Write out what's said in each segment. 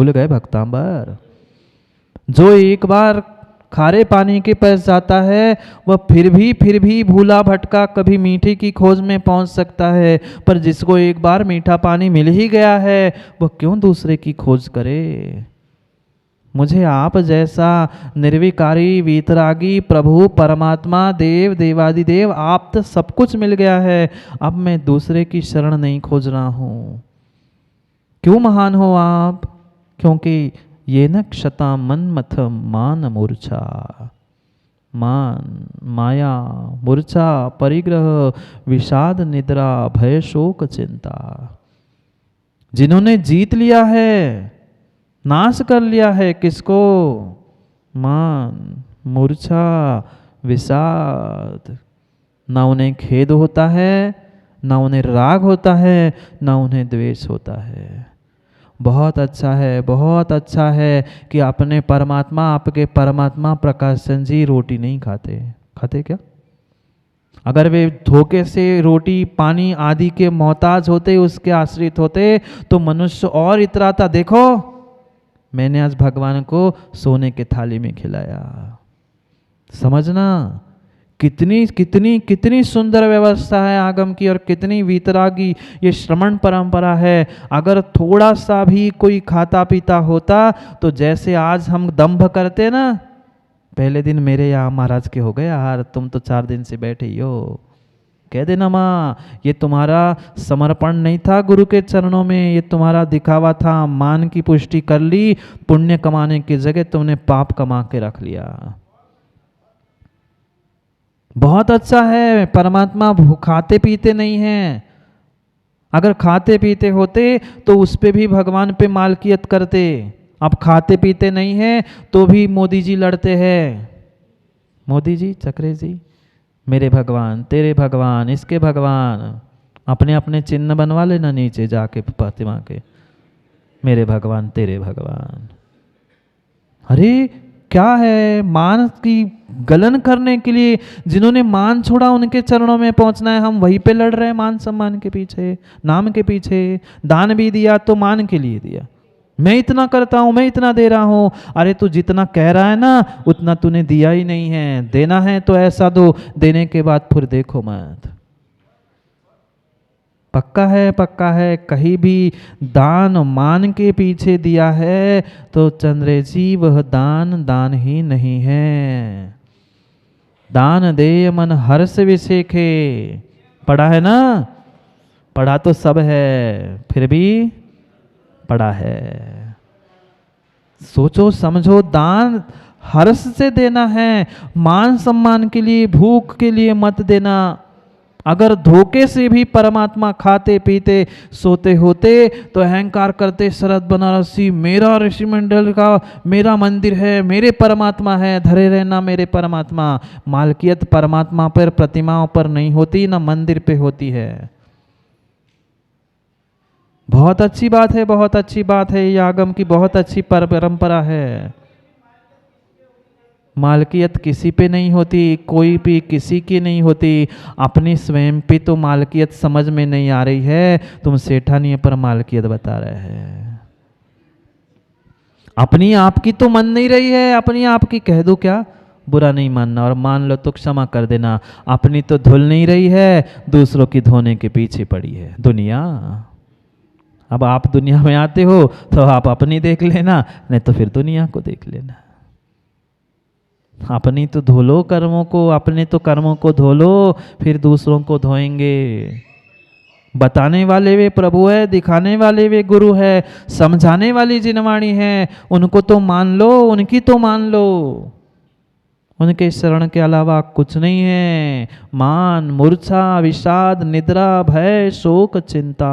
भूल गए भक्तांबर? जो एक बार खारे पानी के पास जाता है वह फिर भी भूला भटका कभी मीठे की खोज में पहुंच सकता है, पर जिसको एक बार मीठा पानी मिल ही गया है वह क्यों दूसरे की खोज करे? मुझे आप जैसा निर्विकारी वीतरागी प्रभु परमात्मा देव देवादिदेव आप तो सब कुछ मिल गया है, अब मैं दूसरे की शरण नहीं खोज रहा हूँ। क्यों महान हो आप? क्योंकि ये न क्षता मन्मथ मान मूर्छा, मान माया मूर्छा परिग्रह विषाद निद्रा भय शोक चिंता। जिन्होंने जीत लिया है, नाश कर लिया है किसको? मान मूर्छा विषाद। ना उन्हें खेद होता है, ना उन्हें राग होता है, ना उन्हें द्वेष होता है। बहुत अच्छा है, बहुत अच्छा है कि अपने परमात्मा, आपके परमात्मा प्रकाश चंद जी रोटी नहीं खाते। खाते क्या? अगर वे धोखे से रोटी पानी आदि के मोहताज होते, उसके आश्रित होते, तो मनुष्य और इतराता, देखो मैंने आज भगवान को सोने के थाली में खिलाया। समझना कितनी कितनी कितनी सुंदर व्यवस्था है आगम की, और कितनी वीतरागी ये श्रमण परंपरा है। अगर थोड़ा सा भी कोई खाता पीता होता तो जैसे आज हम दंभ करते ना, पहले दिन मेरे यहाँ महाराज के हो गए यार, तुम तो 4 दिन से बैठे ही हो, कह देना माँ ये तुम्हारा समर्पण नहीं था गुरु के चरणों में, ये तुम्हारा दिखावा था। मान की पुष्टि कर ली, पुण्य कमाने की जगह तुमने पाप कमा के रख लिया। बहुत अच्छा है, परमात्मा खाते पीते नहीं है। अगर खाते पीते होते तो उस पे भी भगवान पे मालकियत करते। अब खाते पीते नहीं है तो भी मोदी जी लड़ते हैं। मोदी जी, चक्रे जी, मेरे भगवान, तेरे भगवान, इसके भगवान, अपने अपने चिन्ह बनवा लेना नीचे जाके प्रतिमा के, मेरे भगवान तेरे भगवान। अरे क्या है, मान की गलन करने के लिए जिन्होंने मान छोड़ा उनके चरणों में पहुंचना है, हम वहीं पे लड़ रहे हैं मान सम्मान के पीछे, नाम के पीछे। दान भी दिया तो मान के लिए दिया, मैं इतना करता हूं, मैं इतना दे रहा हूं। अरे तू जितना कह रहा है ना उतना तूने दिया ही नहीं है। देना है तो ऐसा दो, देने के बाद फिर देखो मत। पक्का है कहीं भी दान मान के पीछे दिया है तो चंद्रे जी वह दान दान ही नहीं है। दान दे मन हर्ष विशेखे, पढ़ा है ना, पढ़ा तो सब है फिर भी पढ़ा है। सोचो समझो, दान हर्ष से देना है, मान सम्मान के लिए भूख के लिए मत देना। अगर धोखे से भी परमात्मा खाते पीते सोते होते तो अहंकार करते, शरद बनारसी मेरा ऋषि मंडल का, मेरा मंदिर है, मेरे परमात्मा है, धरे रहना मेरे परमात्मा। मालकियत परमात्मा पर, प्रतिमाओं पर नहीं होती, ना मंदिर पे होती है। बहुत अच्छी बात है, बहुत अच्छी बात है, ये आगम की बहुत अच्छी परंपरा है। मालकियत किसी पे नहीं होती, कोई भी किसी की नहीं होती। अपनी स्वयं पे तो मालकियत समझ में नहीं आ रही है, तुम सेठानी पर मालकियत बता रहे हैं। अपनी आप की तो मन नहीं रही है, अपनी आप की कह दो क्या, बुरा नहीं मानना, और मान लो तो क्षमा कर देना। अपनी तो धुल नहीं रही है, दूसरों की धोने के पीछे पड़ी है दुनिया। अब आप दुनिया में आते हो तो आप अपनी देख लेना, नहीं तो फिर दुनिया को देख लेना। अपनी तो धो लो कर्मों को, अपने तो कर्मों को धो लो, फिर दूसरों को धोएंगे। बताने वाले वे प्रभु है, दिखाने वाले वे गुरु है, समझाने वाली जिनवाणी है, उनको तो मान लो, उनकी तो मान लो। उनके शरण के अलावा कुछ नहीं है। मान मूर्छा विषाद निद्रा भय शोक चिंता,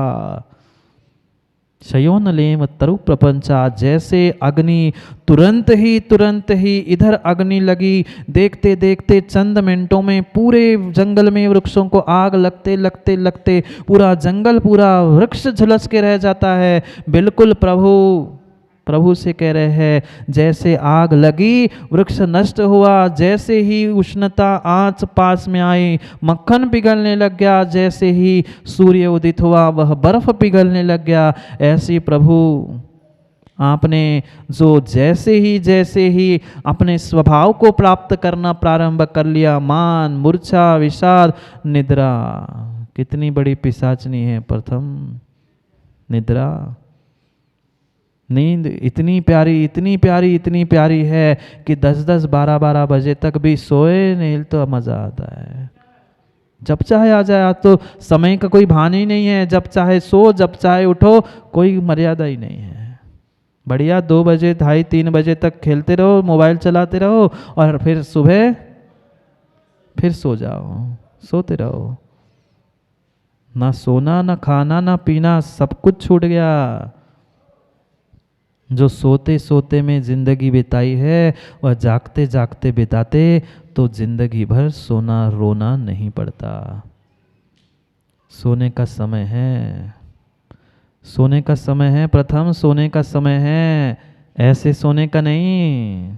शयोन लेम तरु प्रपंचा। जैसे अग्नि तुरंत ही इधर अग्नि लगी, देखते देखते चंद मिनटों में पूरे जंगल में वृक्षों को आग लगते लगते लगते पूरा जंगल, पूरा वृक्ष झुलस के रह जाता है। बिल्कुल प्रभु से कह रहे हैं, जैसे आग लगी वृक्ष नष्ट हुआ, जैसे ही उष्णता आंच पास में आई मक्खन पिघलने लग गया, जैसे ही सूर्य उदित हुआ वह बर्फ पिघलने लग गया। ऐसे प्रभु आपने जो जैसे ही अपने स्वभाव को प्राप्त करना प्रारंभ कर लिया, मान, मूर्छा, विषाद, निद्रा, कितनी बड़ी पिशाचनी है प्रथम निद्रा। नींद इतनी प्यारी, इतनी प्यारी, इतनी प्यारी है कि 10-10, 12-12 बजे तक भी सोए नहीं तो मज़ा आता है। जब चाहे आ जाए, आज तो समय का कोई भान ही नहीं है, जब चाहे सो, जब चाहे उठो, कोई मर्यादा ही नहीं है। बढ़िया 2 बजे, 2:30, 3 बजे तक खेलते रहो, मोबाइल चलाते रहो और फिर सुबह फिर सो जाओ, सोते रहो। ना सोना, ना खाना, ना पीना, सब कुछ छूट गया। जो सोते सोते में जिंदगी बिताई है वह जागते जागते बिताते तो जिंदगी भर सोना रोना नहीं पड़ता। सोने का समय है, सोने का समय है, प्रथम सोने का समय है, ऐसे सोने का नहीं।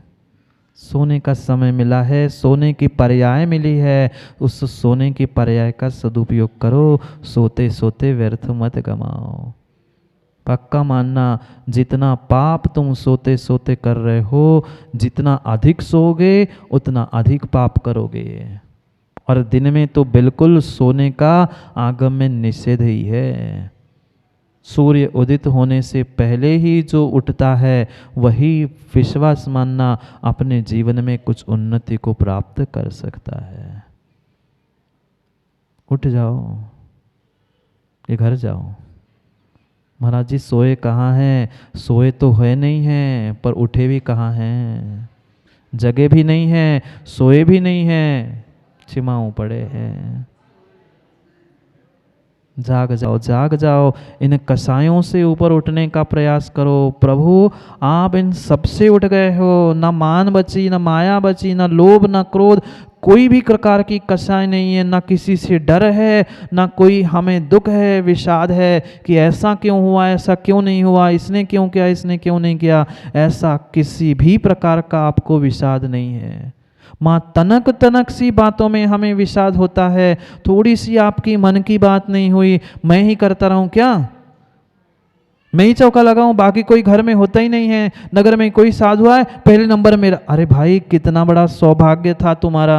सोने का समय मिला है, सोने की पर्याय मिली है, उस सोने की पर्याय का सदुपयोग करो। सोते सोते व्यर्थ मत गमाओ। पक्का मानना, जितना पाप तुम सोते सोते कर रहे हो, जितना अधिक सोओगे उतना अधिक पाप करोगे। और दिन में तो बिल्कुल सोने का आगम में निषेध ही है। सूर्य उदित होने से पहले ही जो उठता है वही विश्वास मानना अपने जीवन में कुछ उन्नति को प्राप्त कर सकता है। उठ जाओ, ये घर जाओ। महाराज जी सोए कहाँ हैं? सोए तो है नहीं हैं, पर उठे भी कहाँ हैं? जगे भी नहीं हैं, सोए भी नहीं हैं, छिमाऊ पड़े हैं। जाग जाओ, जाग जाओ। इन कसायों से ऊपर उठने का प्रयास करो। प्रभु आप इन सबसे उठ गए हो। ना मान बची, ना माया बची, ना लोभ, ना क्रोध, कोई भी प्रकार की कसाय नहीं है। ना किसी से डर है, ना कोई हमें दुख है, विषाद है कि ऐसा क्यों हुआ, ऐसा क्यों नहीं हुआ, इसने क्यों किया, इसने क्यों नहीं किया। ऐसा किसी भी प्रकार का आपको विषाद नहीं है। माँ तनक तनक सी बातों में हमें विषाद होता है। थोड़ी सी आपकी मन की बात नहीं हुई, मैं ही करता रहूं क्या? मैं ही चौका लगाऊं, बाकी कोई घर में होता ही नहीं है। नगर में कोई साधु आए, पहले नंबर मेरा। अरे भाई कितना बड़ा सौभाग्य था तुम्हारा,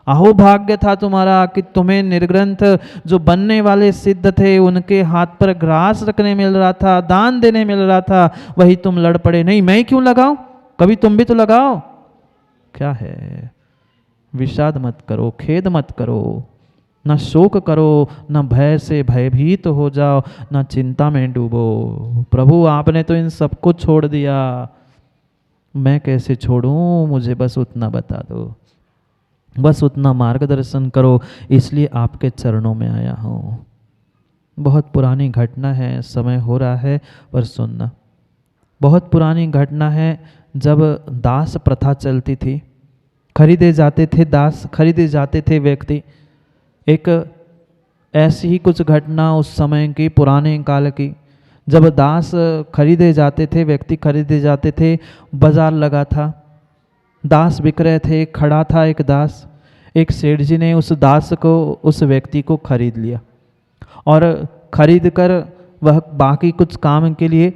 अहो भाग्य था तुम्हारा कि तुम्हें निर्ग्रंथ जो बनने वाले सिद्ध थे उनके हाथ पर ग्रास रखने मिल रहा था, दान देने मिल रहा था, वही तुम लड़ पड़े। नहीं मैं क्यों लगाऊं, कभी तुम भी तो लगाओ। क्या है? विषाद मत करो, खेद मत करो, न शोक करो, न भय से भयभीत हो जाओ, न चिंता में डूबो। प्रभु आपने तो इन सबको छोड़ दिया, मैं कैसे छोड़ूं? मुझे बस उतना बता दो, बस उतना मार्गदर्शन करो, इसलिए आपके चरणों में आया हूँ। बहुत पुरानी घटना है, समय हो रहा है पर सुनना। बहुत पुरानी घटना है, जब दास प्रथा चलती थी, खरीदे जाते थे दास, खरीदे जाते थे व्यक्ति। एक ऐसी ही कुछ घटना उस समय की, पुराने काल की, जब दास खरीदे जाते थे, व्यक्ति खरीदे जाते थे। बाजार लगा था, दास बिक रहे थे। खड़ा था एक दास, एक सेठ जी ने उस दास को, उस व्यक्ति को खरीद लिया और खरीद कर वह बाकी कुछ काम के लिए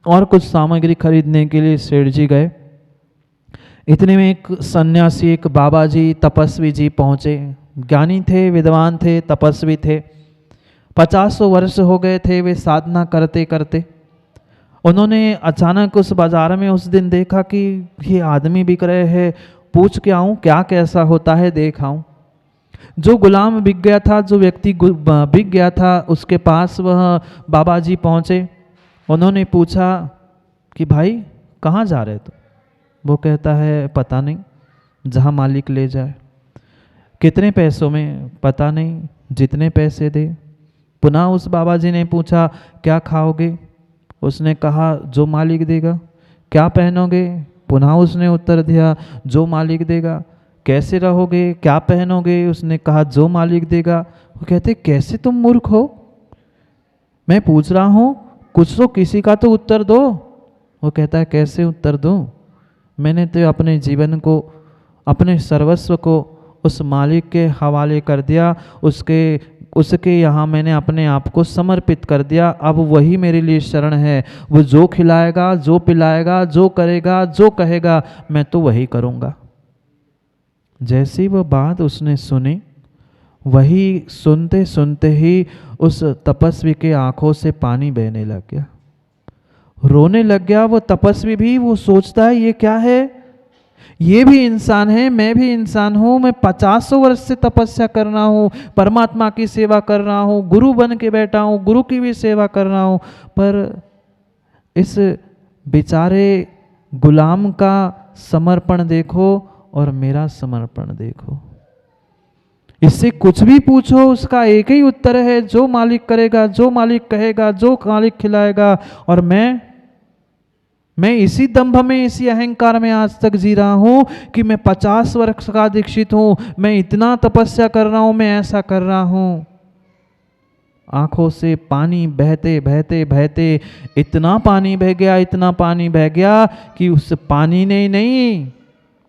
और कुछ सामग्री खरीदने के लिए सेठ जी गए। इतने में एक सन्यासी, एक बाबा जी, तपस्वी जी पहुँचे। ज्ञानी थे, विद्वान थे, तपस्वी थे। 50 वर्ष हो गए थे वे साधना करते करते। उन्होंने अचानक उस बाजार में उस दिन देखा कि ये आदमी बिक रहे हैं, पूछ के आऊँ क्या कैसा होता है, देख आऊँ। जो गुलाम बिक गया था, जो व्यक्ति बिक गया था, उसके पास वह बाबा जी पहुँचे। उन्होंने पूछा कि भाई कहाँ जा रहे तुम? वो कहता है पता नहीं, जहाँ मालिक ले जाए। कितने पैसों में? पता नहीं, जितने पैसे दे। पुनः उस बाबा जी ने पूछा क्या खाओगे? उसने कहा जो मालिक देगा। क्या पहनोगे? पुनः उसने उत्तर दिया जो मालिक देगा। कैसे रहोगे? क्या पहनोगे? उसने कहा जो मालिक देगा। वो कहते कैसे तुम मूर्ख हो, मैं पूछ रहा हूँ, कुछ तो किसी का तो उत्तर दो। वो कहता है कैसे उत्तर दूँ, मैंने तो अपने जीवन को, अपने सर्वस्व को उस मालिक के हवाले कर दिया, उसके उसके यहाँ मैंने अपने आप को समर्पित कर दिया। अब वही मेरे लिए शरण है। वो जो खिलाएगा, जो पिलाएगा, जो करेगा, जो कहेगा, मैं तो वही करूँगा। जैसी वो बात उसने सुनी, वही सुनते सुनते ही उस तपस्वी के आंखों से पानी बहने लग गया, रोने लग गया। वो तपस्वी भी वो सोचता है ये क्या है, ये भी इंसान है, मैं भी इंसान हूँ, मैं 50 वर्ष से तपस्या कर रहा हूँ, परमात्मा की सेवा कर रहा हूँ, गुरु बन के बैठा हूँ, गुरु की भी सेवा कर रहा हूँ, पर इस बेचारे गुलाम का समर्पण देखो और मेरा समर्पण देखो। इससे कुछ भी पूछो उसका एक ही उत्तर है, जो मालिक करेगा, जो मालिक कहेगा, जो मालिक खिलाएगा। और मैं इसी दंभ में, इसी अहंकार में आज तक जी रहा हूं कि मैं 50 वर्ष का दीक्षित हूं, मैं इतना तपस्या कर रहा हूं, मैं ऐसा कर रहा हूं। आंखों से पानी बहते बहते बहते इतना पानी बह गया, इतना पानी बह गया कि उस पानी ने नहीं,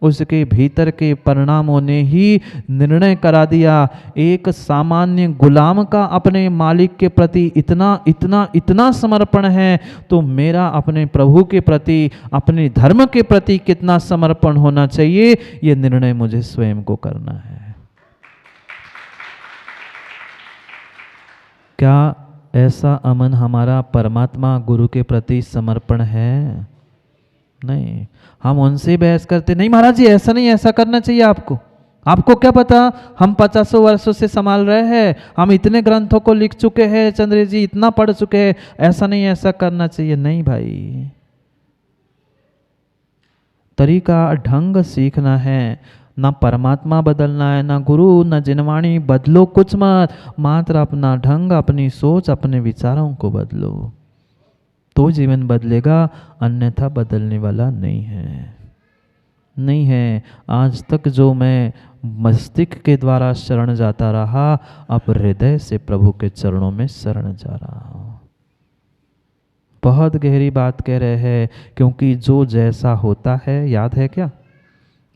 उसके भीतर के परिणामों ने ही निर्णय करा दिया। एक सामान्य गुलाम का अपने मालिक के प्रति इतना इतना इतना समर्पण है, तो मेरा अपने प्रभु के प्रति, अपने धर्म के प्रति कितना समर्पण होना चाहिए, ये निर्णय मुझे स्वयं को करना है। क्या ऐसा अमन हमारा परमात्मा गुरु के प्रति समर्पण है? नहीं। हम उनसे बहस करते, नहीं महाराज जी ऐसा नहीं, ऐसा करना चाहिए आपको, आपको क्या पता, हम 50 वर्षों से संभाल रहे हैं, हम इतने ग्रंथों को लिख चुके हैं, चंद्र जी इतना पढ़ चुके हैं, ऐसा नहीं, ऐसा करना चाहिए। नहीं भाई, तरीका ढंग सीखना है, ना परमात्मा बदलना है, ना गुरु, ना जिनवाणी, बदलो कुछ मत, मात्र अपना ढंग, अपनी सोच, अपने विचारों को बदलो, तो जीवन बदलेगा, अन्यथा बदलने वाला नहीं है। नहीं है। आज तक जो मैं मस्तिष्क के द्वारा शरण जाता रहा, अब हृदय से प्रभु के चरणों में शरण जा रहा हूँ। बहुत गहरी बात कह रहे हैं, क्योंकि जो जैसा होता है, याद है क्या,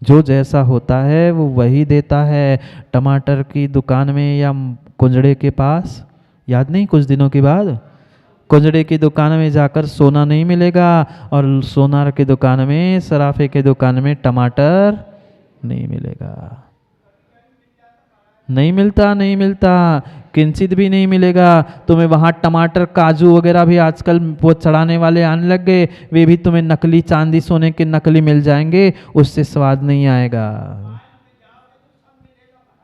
जो जैसा होता है वो वही देता है। टमाटर की दुकान में या कुंजड़े के पास, याद नहीं, कुछ दिनों के बाद कुंजड़े की दुकान में जाकर सोना नहीं मिलेगा, और सोनार की दुकान में, सराफे की दुकान में टमाटर नहीं मिलेगा। नहीं मिलता, नहीं मिलता, किंचित भी नहीं मिलेगा तुम्हें। वहाँ टमाटर, काजू वगैरह भी आजकल वो चढ़ाने वाले आने लग गए, वे भी तुम्हें नकली, चांदी सोने के नकली मिल जाएंगे, उससे स्वाद नहीं आएगा,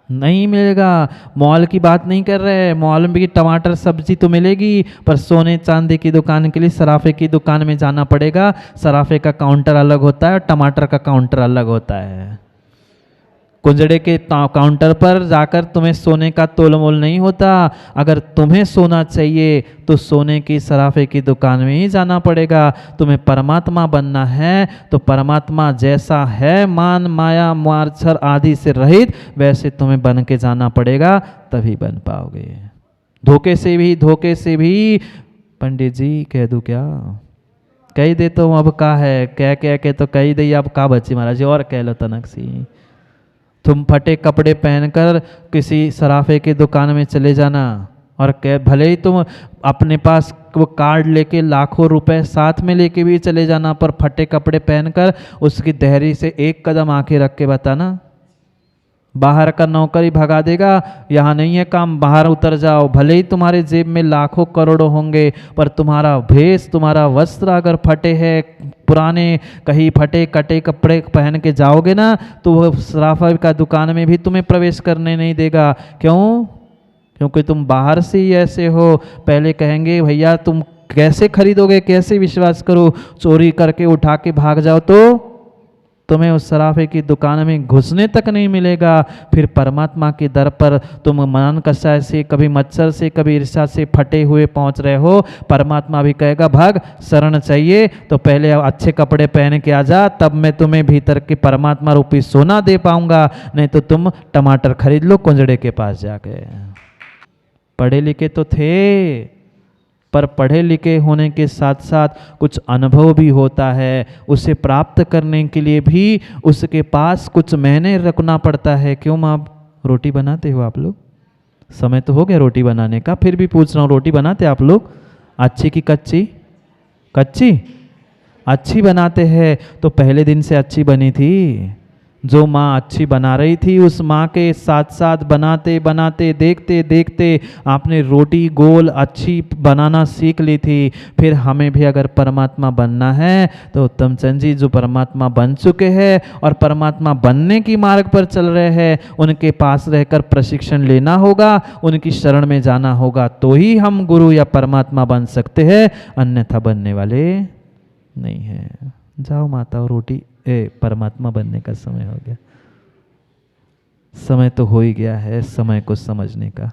नहीं मिलेगा। मॉल की बात नहीं कर रहे, मॉल में भी टमाटर सब्जी तो मिलेगी, पर सोने चांदी की दुकान के लिए सराफे की दुकान में जाना पड़ेगा। सराफे का काउंटर अलग होता है और टमाटर का काउंटर अलग होता है। कुंजड़े के काउंटर पर जाकर तुम्हें सोने का तोल मोल नहीं होता। अगर तुम्हें सोना चाहिए तो सोने की सराफे की दुकान में ही जाना पड़ेगा। तुम्हें परमात्मा बनना है तो परमात्मा जैसा है, मान माया मार्छर आदि से रहित, वैसे तुम्हें बन के जाना पड़ेगा, तभी बन पाओगे। धोखे से भी पंडित जी कह दूं क्या, कह दे तो अब का है, कह के तो कह दे, अब का बची महाराज जी, और कह लो तनक सी। तुम फटे कपड़े पहनकर किसी सराफे की दुकान में चले जाना, और भले ही तुम अपने पास वो कार्ड लेके लाखों रुपए साथ में लेके भी चले जाना, पर फटे कपड़े पहनकर उसकी देहरी से एक कदम आके रख के बताना, बाहर का नौकर ही भगा देगा, यहाँ नहीं है काम, बाहर उतर जाओ। भले ही तुम्हारे जेब में लाखों करोड़ों होंगे, पर तुम्हारा भेष, तुम्हारा वस्त्र अगर फटे हैं, पुराने कहीं फटे कटे कपड़े पहन के जाओगे ना, तो वह सराफा का दुकान में भी तुम्हें प्रवेश करने नहीं देगा। क्यों? क्योंकि तुम बाहर से ही ऐसे हो। पहले कहेंगे भैया तुम कैसे खरीदोगे, कैसे विश्वास करो, चोरी करके उठा के भाग जाओ तो तुम्हें उस सराफे की दुकान में घुसने तक नहीं मिलेगा। फिर परमात्मा के दर पर तुम मान कषाय से, कभी मच्छर से, कभी ईर्ष्या से फटे हुए पहुंच रहे हो, परमात्मा भी कहेगा भाग, शरण चाहिए तो पहले अच्छे कपड़े पहन के आ जा, तब मैं तुम्हें भीतर के परमात्मा रूपी सोना दे पाऊंगा, नहीं तो तुम टमाटर खरीद लो कुंजड़े के पास जाके। पढ़े लिखे तो थे, पर पढ़े लिखे होने के साथ साथ कुछ अनुभव भी होता है, उसे प्राप्त करने के लिए भी उसके पास कुछ महीने रखना पड़ता है। क्यों माँ, रोटी बनाते हो आप लोग? समय तो हो गया रोटी बनाने का, फिर भी पूछ रहा हूँ, रोटी बनाते आप लोग? अच्छी कि कच्ची? कच्ची? अच्छी बनाते हैं तो पहले दिन से अच्छी बनी थी। जो माँ अच्छी बना रही थी उस माँ के साथ साथ बनाते बनाते देखते देखते आपने रोटी गोल अच्छी बनाना सीख ली थी। फिर हमें भी अगर परमात्मा बनना है तो उत्तम चंद जी जो परमात्मा बन चुके हैं और परमात्मा बनने की मार्ग पर चल रहे हैं, उनके पास रहकर प्रशिक्षण लेना होगा, उनकी शरण में जाना होगा, तो ही हम गुरु या परमात्मा बन सकते हैं, अन्यथा बनने वाले नहीं है। जाओ माता, रोटी परमात्मा बनने का समय हो गया। समय तो हो ही गया है समय को समझने का।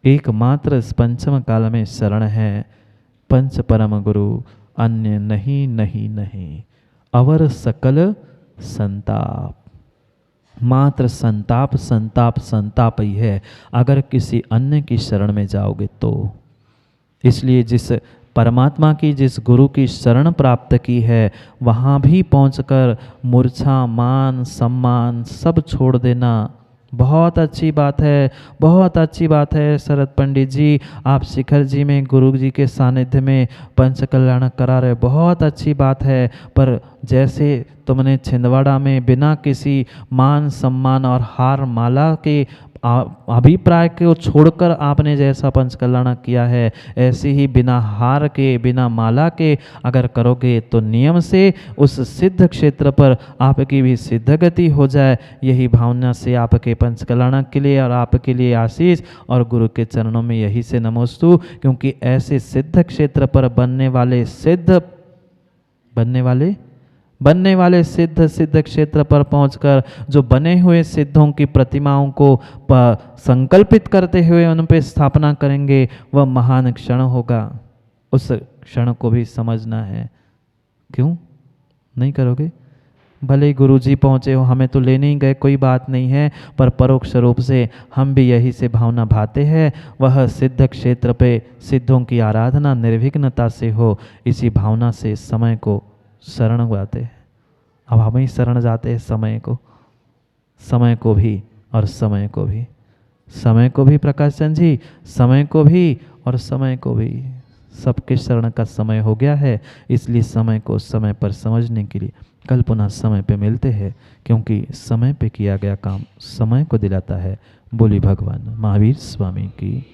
एकमात्र इस पंचम काल में शरण है पंच परम गुरु, अन्य नहीं नहीं नहीं। अवर सकल संताप, मात्र संताप संताप संताप ही है अगर किसी अन्य की शरण में जाओगे तो। इसलिए जिस परमात्मा की, जिस गुरु की शरण प्राप्त की है, वहाँ भी पहुंचकर मूर्छा मान सम्मान सब छोड़ देना बहुत अच्छी बात है, बहुत अच्छी बात है। शरद पंडित जी, आप शिखर जी में गुरु जी के सानिध्य में पंच कल्याण करा रहे, बहुत अच्छी बात है। पर जैसे तुमने छिंदवाड़ा में बिना किसी मान सम्मान और हार माला के अभिप्राय को छोड़कर आपने जैसा पंच कल्याण किया है, ऐसे ही बिना हार के बिना माला के अगर करोगे तो नियम से उस सिद्ध क्षेत्र पर आपकी भी सिद्ध गति हो जाए। यही भावना से आपके पंच कल्याण के लिए और आपके लिए आशीष और गुरु के चरणों में यही से नमोस्तु। क्योंकि ऐसे सिद्ध क्षेत्र पर बनने वाले सिद्ध क्षेत्र पर पहुंचकर जो बने हुए सिद्धों की प्रतिमाओं को संकल्पित करते हुए उन पर स्थापना करेंगे, वह महान क्षण होगा। उस क्षण को भी समझना है। क्यों नहीं करोगे? भले ही गुरु जी पहुँचे हो, हमें तो लेने ही गए, कोई बात नहीं है, पर परोक्ष रूप से हम भी यही से भावना भाते हैं, वह सिद्ध क्षेत्र पे सिद्धों की आराधना निर्विघ्नता से हो, इसी भावना से समय को शरण जाते हैं। अब हम ही शरण जाते हैं समय को भी और समय को भी प्रकाश चंद जी, समय को भी और समय को भी, सबके शरण का समय हो गया है। इसलिए समय को समय पर समझने के लिए कल पुनः समय पे मिलते हैं, क्योंकि समय पे किया गया काम समय को दिलाता है। बोली भगवान महावीर स्वामी की।